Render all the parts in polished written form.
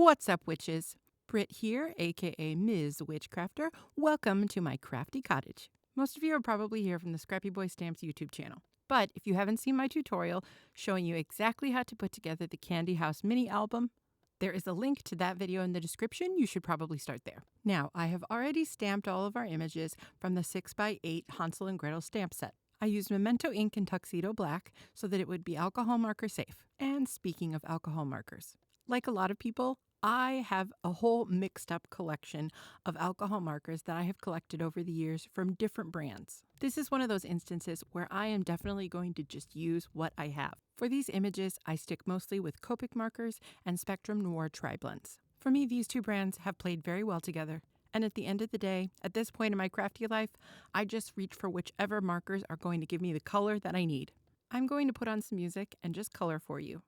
What's up, witches? Britt here, aka Ms. Witchcrafter. Welcome to my crafty cottage. Most of you are probably here from the Scrappy Boy Stamps YouTube channel. But if you haven't seen my tutorial showing you exactly how to put together the Candy House mini album, there is a link to that video in the description. You should probably start there. Now, I have already stamped all of our images from the 6x8 Hansel and Gretel stamp set. I used Memento ink in Tuxedo black so that it would be alcohol marker safe. And speaking of alcohol markers, like a lot of people, I have a whole mixed up collection of alcohol markers that I have collected over the years from different brands. This is one of those instances where I am definitely going to just use what I have. For these images, I stick mostly with Copic Markers and Spectrum Noir Triblends. For me, these two brands have played very well together. And at the end of the day, at this point in my crafty life, I just reach for whichever markers are going to give me the color that I need. I'm going to put on some music and just color for you.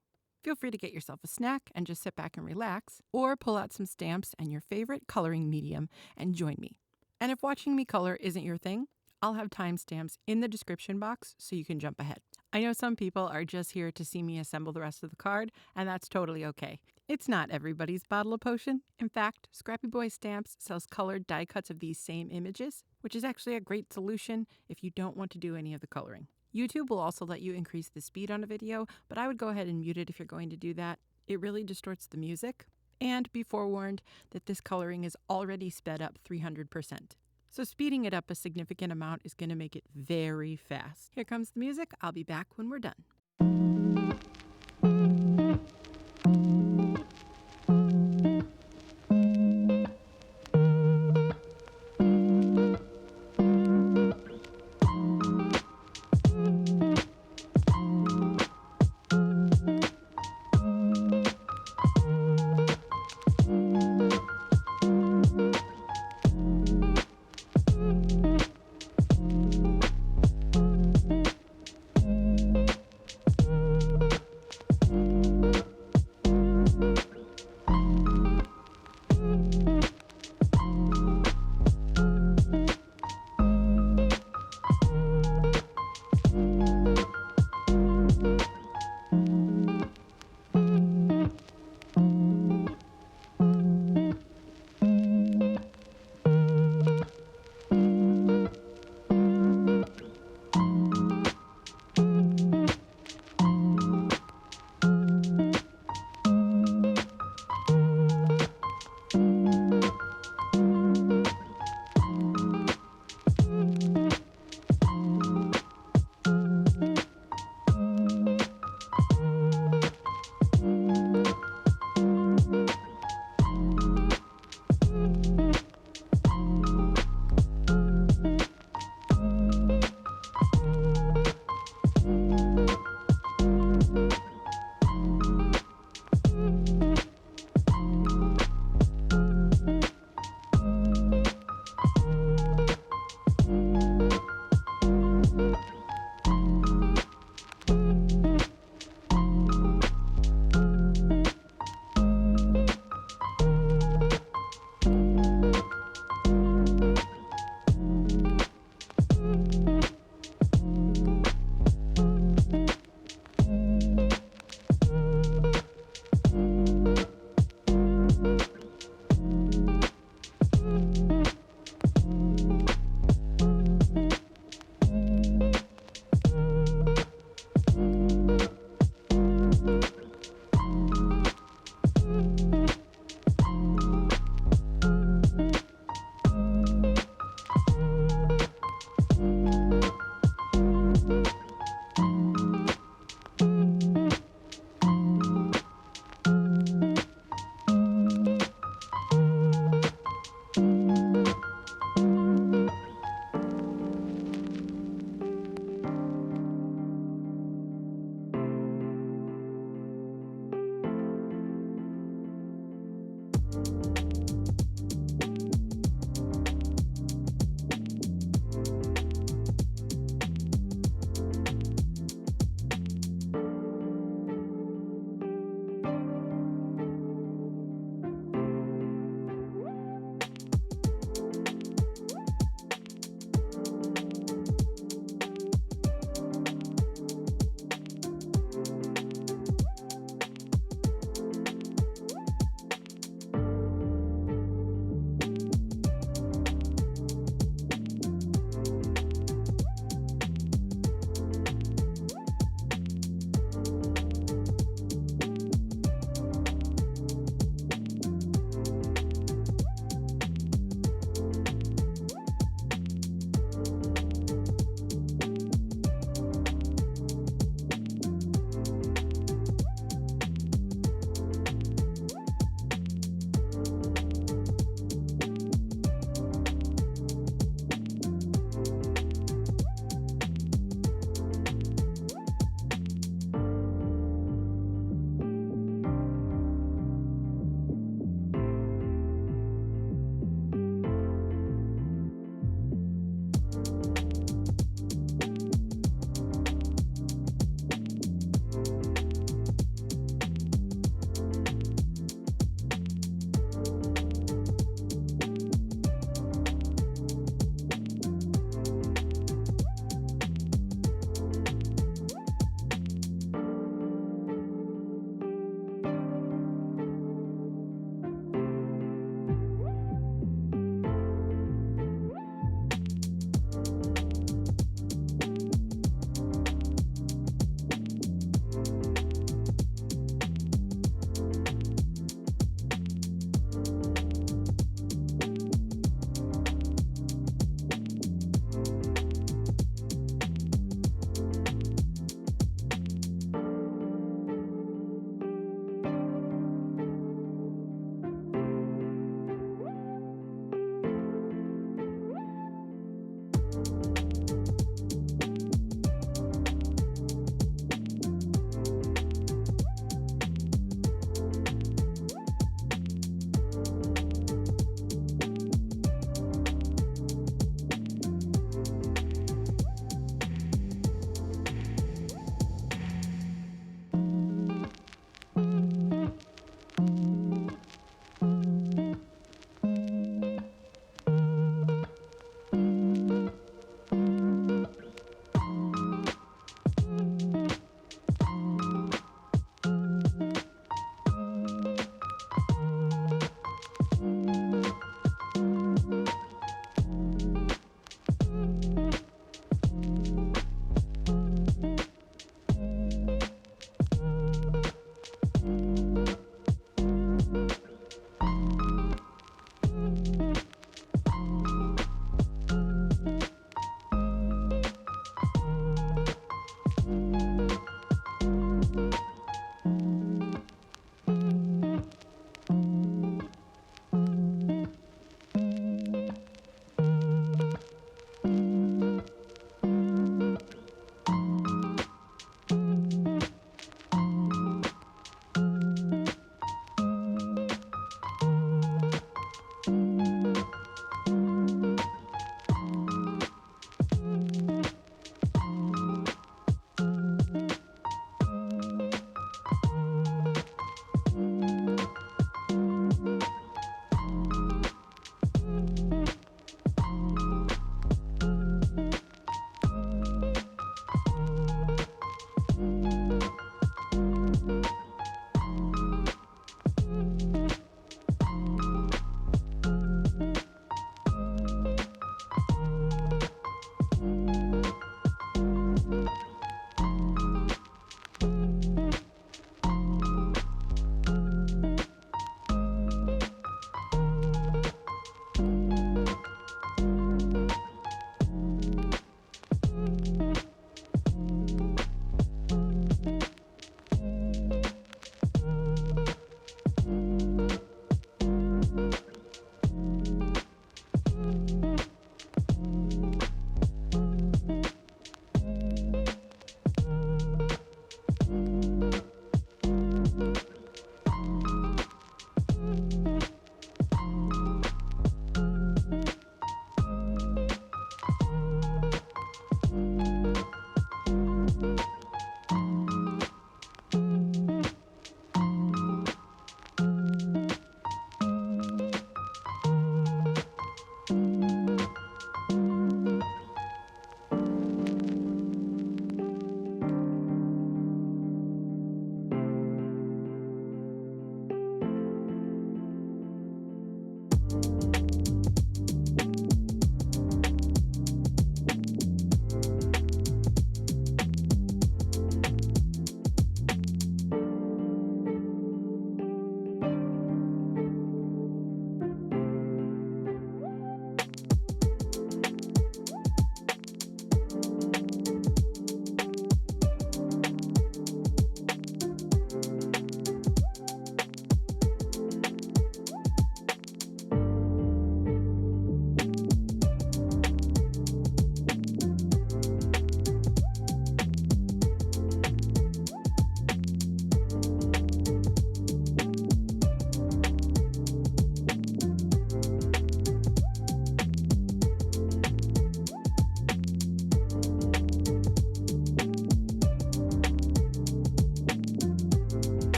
Feel free to get yourself a snack and just sit back and relax, or pull out some stamps and your favorite coloring medium and join me. And if watching me color isn't your thing, I'll have timestamps in the description box so you can jump ahead. I know some people are just here to see me assemble the rest of the card, and that's totally okay. It's not everybody's bottle of potion. In fact, Scrappy Boy Stamps sells colored die cuts of these same images, which is actually a great solution if you don't want to do any of the coloring. YouTube will also let you increase the speed on a video, but I would go ahead and mute it if you're going to do that. It really distorts the music. And be forewarned that this coloring is already sped up 300%. So speeding it up a significant amount is going to make it very fast. Here comes the music. I'll be back when we're done.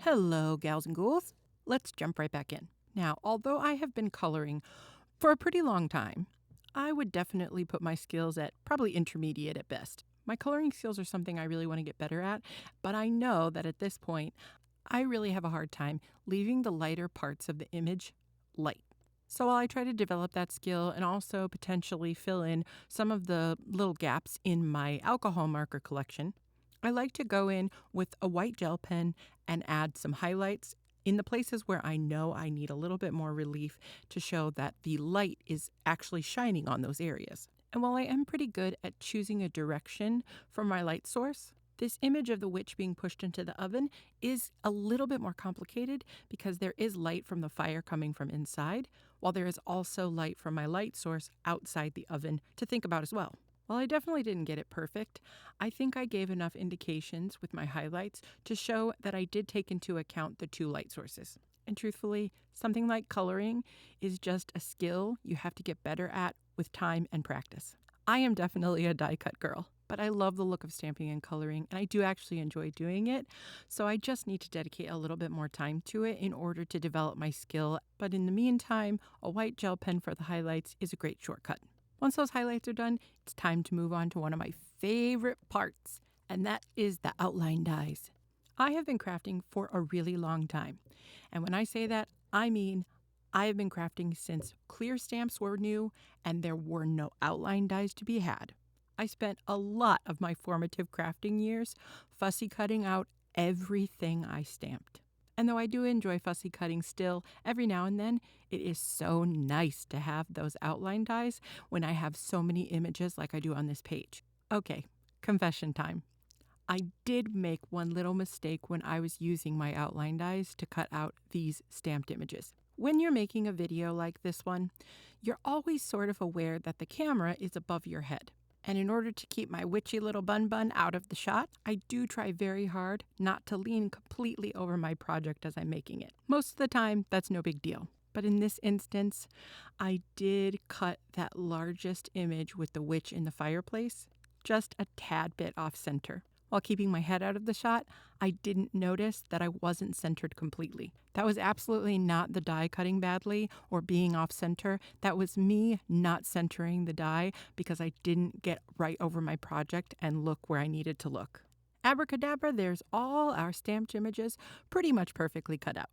Hello, gals and ghouls. Let's jump right back in. Now, although I have been coloring for a pretty long time, I would definitely put my skills at probably intermediate at best. My coloring skills are something I really want to get better at, but I know that at this point, I really have a hard time leaving the lighter parts of the image light. So while I try to develop that skill and also potentially fill in some of the little gaps in my alcohol marker collection, I like to go in with a white gel pen and add some highlights in the places where I know I need a little bit more relief to show that the light is actually shining on those areas. And while I am pretty good at choosing a direction for my light source, this image of the witch being pushed into the oven is a little bit more complicated because there is light from the fire coming from inside, while there is also light from my light source outside the oven to think about as well. While I definitely didn't get it perfect, I think I gave enough indications with my highlights to show that I did take into account the two light sources. And truthfully, something like coloring is just a skill you have to get better at with time and practice. I am definitely a die cut girl, but I love the look of stamping and coloring, and I do actually enjoy doing it, so I just need to dedicate a little bit more time to it in order to develop my skill. But in the meantime, a white gel pen for the highlights is a great shortcut. Once those highlights are done, it's time to move on to one of my favorite parts, and that is the outline dies. I have been crafting for a really long time, and when I say that, I mean I have been crafting since clear stamps were new and there were no outline dies to be had. I spent a lot of my formative crafting years fussy cutting out everything I stamped. And though I do enjoy fussy cutting still, every now and then, it is so nice to have those outline dies when I have so many images like I do on this page. Okay, confession time. I did make one little mistake when I was using my outline dies to cut out these stamped images. When you're making a video like this one, you're always sort of aware that the camera is above your head. And in order to keep my witchy little bun out of the shot, I do try very hard not to lean completely over my project as I'm making it. Most of the time, that's no big deal. But in this instance, I did cut that largest image with the witch in the fireplace just a tad bit off center. While keeping my head out of the shot, I didn't notice that I wasn't centered completely. That was absolutely not the die cutting badly or being off center. That was me not centering the die because I didn't get right over my project and look where I needed to look. Abracadabra, there's all our stamped images pretty much perfectly cut out.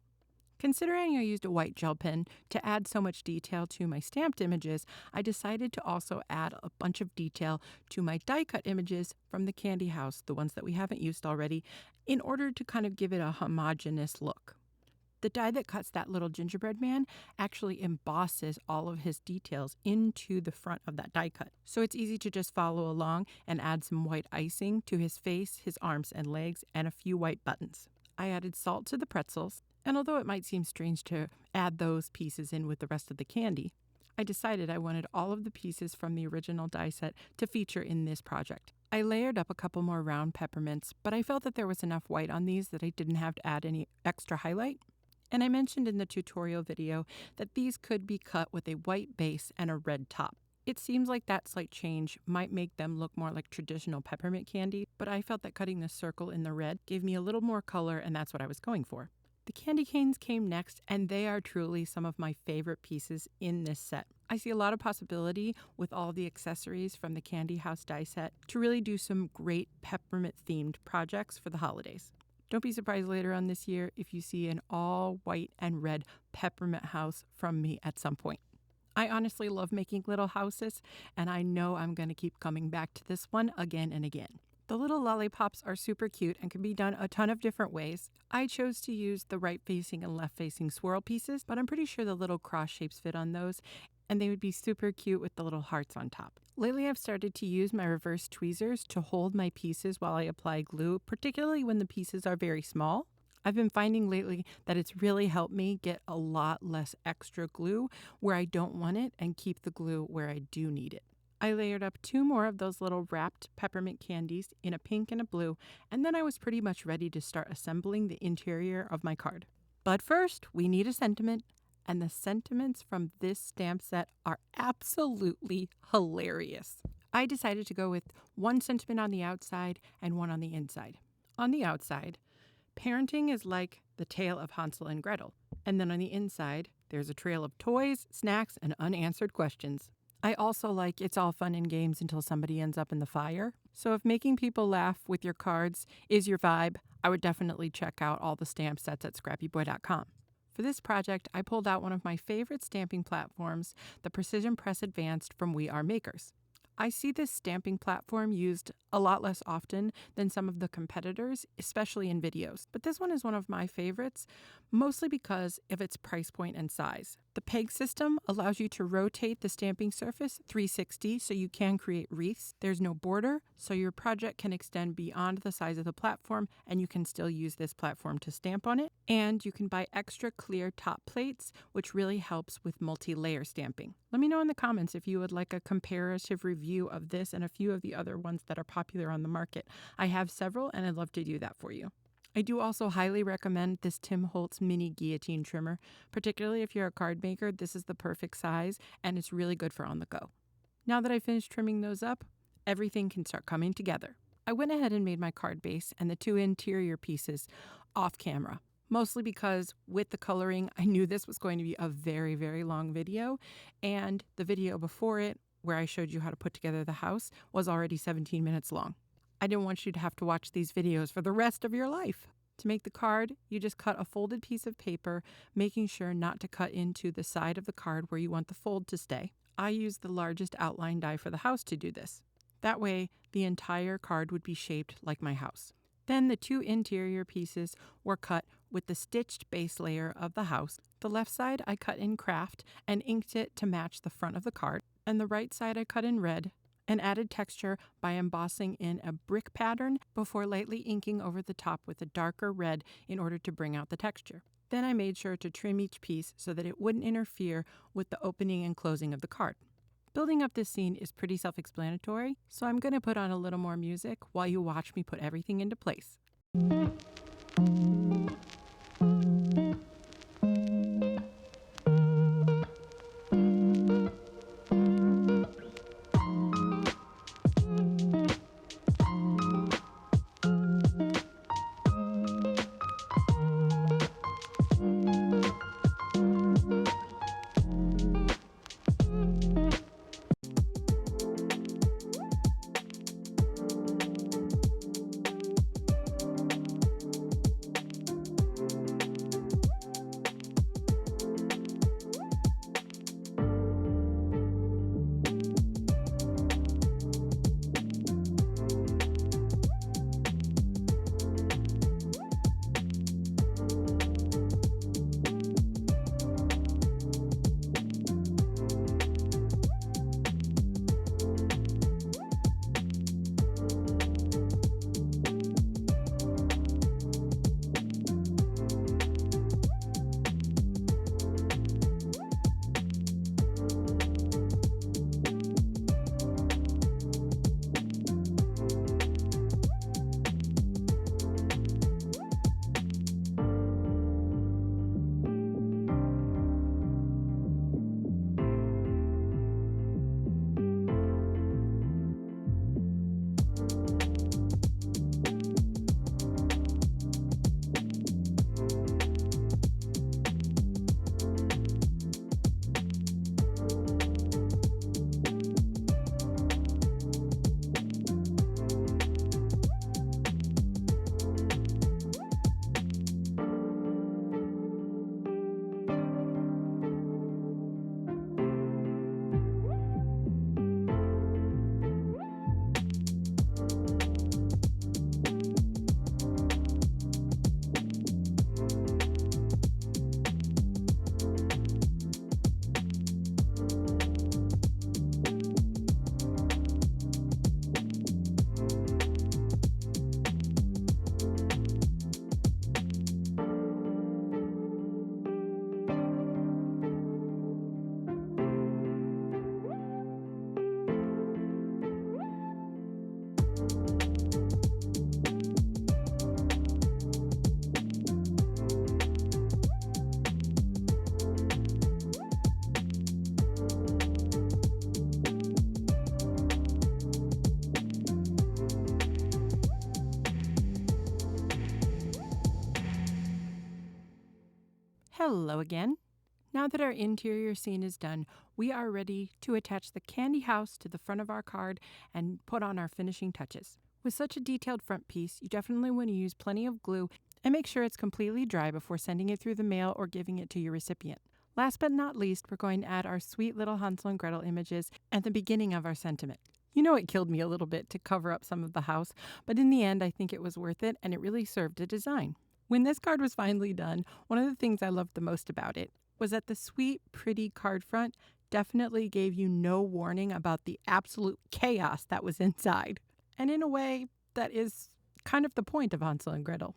Considering I used a white gel pen to add so much detail to my stamped images, I decided to also add a bunch of detail to my die cut images from the candy house, the ones that we haven't used already, in order to kind of give it a homogeneous look. The die that cuts that little gingerbread man actually embosses all of his details into the front of that die cut. So it's easy to just follow along and add some white icing to his face, his arms and legs, and a few white buttons. I added salt to the pretzels. And although it might seem strange to add those pieces in with the rest of the candy, I decided I wanted all of the pieces from the original die set to feature in this project. I layered up a couple more round peppermints, but I felt that there was enough white on these that I didn't have to add any extra highlight. And I mentioned in the tutorial video that these could be cut with a white base and a red top. It seems like that slight change might make them look more like traditional peppermint candy, but I felt that cutting the circle in the red gave me a little more color, and that's what I was going for. The candy canes came next, and they are truly some of my favorite pieces in this set. I see a lot of possibility with all the accessories from the Candy House die set to really do some great peppermint-themed projects for the holidays. Don't be surprised later on this year if you see an all white and red peppermint house from me at some point. I honestly love making little houses, and I know I'm going to keep coming back to this one again and again. The little lollipops are super cute and can be done a ton of different ways. I chose to use the right-facing and left-facing swirl pieces, but I'm pretty sure the little cross shapes fit on those, and they would be super cute with the little hearts on top. Lately, I've started to use my reverse tweezers to hold my pieces while I apply glue, particularly when the pieces are very small. I've been finding lately that it's really helped me get a lot less extra glue where I don't want it and keep the glue where I do need it. I layered up 2 more of those little wrapped peppermint candies in a pink and a blue, and then I was pretty much ready to start assembling the interior of my card. But first, we need a sentiment, and the sentiments from this stamp set are absolutely hilarious. I decided to go with one sentiment on the outside and one on the inside. On the outside, parenting is like the tale of Hansel and Gretel. And then on the inside, there's a trail of toys, snacks, and unanswered questions. I also like It's All Fun and Games Until Somebody Ends Up in the Fire. So if making people laugh with your cards is your vibe, I would definitely check out all the stamp sets at scrappyboy.com. For this project, I pulled out one of my favorite stamping platforms, the Precision Press Advanced from We Are Makers. I see this stamping platform used a lot less often than some of the competitors, especially in videos. But this one is one of my favorites, mostly because of its price point and size. The peg system allows you to rotate the stamping surface 360 so you can create wreaths. There's no border, so your project can extend beyond the size of the platform and you can still use this platform to stamp on it. And you can buy extra clear top plates, which really helps with multi-layer stamping. Let me know in the comments if you would like a comparative review of this and a few of the other ones that are popular on the market. I have several and I'd love to do that for you. I do also highly recommend this Tim Holtz mini guillotine trimmer. Particularly if you're a card maker, this is the perfect size and it's really good for on the go. Now that I finished trimming those up, everything can start coming together. I went ahead and made my card base and the two interior pieces off camera. Mostly because with the coloring, I knew this was going to be a very, very long video, and the video before it, where I showed you how to put together the house, was already 17 minutes long. I didn't want you to have to watch these videos for the rest of your life. To make the card, you just cut a folded piece of paper, making sure not to cut into the side of the card where you want the fold to stay. I used the largest outline die for the house to do this. That way, the entire card would be shaped like my house. Then the two interior pieces were cut with the stitched base layer of the house. The left side I cut in craft and inked it to match the front of the card, and the right side I cut in red and added texture by embossing in a brick pattern before lightly inking over the top with a darker red in order to bring out the texture. Then I made sure to trim each piece so that it wouldn't interfere with the opening and closing of the card. Building up this scene is pretty self-explanatory, so I'm going to put on a little more music while you watch me put everything into place. Hello again. Now that our interior scene is done, we are ready to attach the candy house to the front of our card and put on our finishing touches. With such a detailed front piece, you definitely want to use plenty of glue and make sure it's completely dry before sending it through the mail or giving it to your recipient. Last but not least, we're going to add our sweet little Hansel and Gretel images at the beginning of our sentiment. You know, it killed me a little bit to cover up some of the house, but in the end, I think it was worth it and it really served the design. When this card was finally done, one of the things I loved the most about it was that the sweet, pretty card front definitely gave you no warning about the absolute chaos that was inside. And in a way, that is kind of the point of Hansel and Gretel.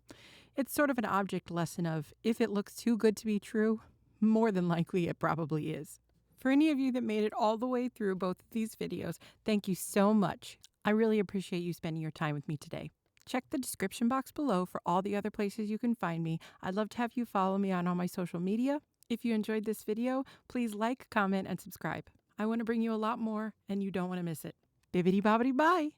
It's sort of an object lesson of if it looks too good to be true, more than likely it probably is. For any of you that made it all the way through both of these videos, thank you so much. I really appreciate you spending your time with me today. Check the description box below for all the other places you can find me. I'd love to have you follow me on all my social media. If you enjoyed this video, please like, comment, and subscribe. I want to bring you a lot more, and you don't want to miss it. Bibbidi bobbidi bye!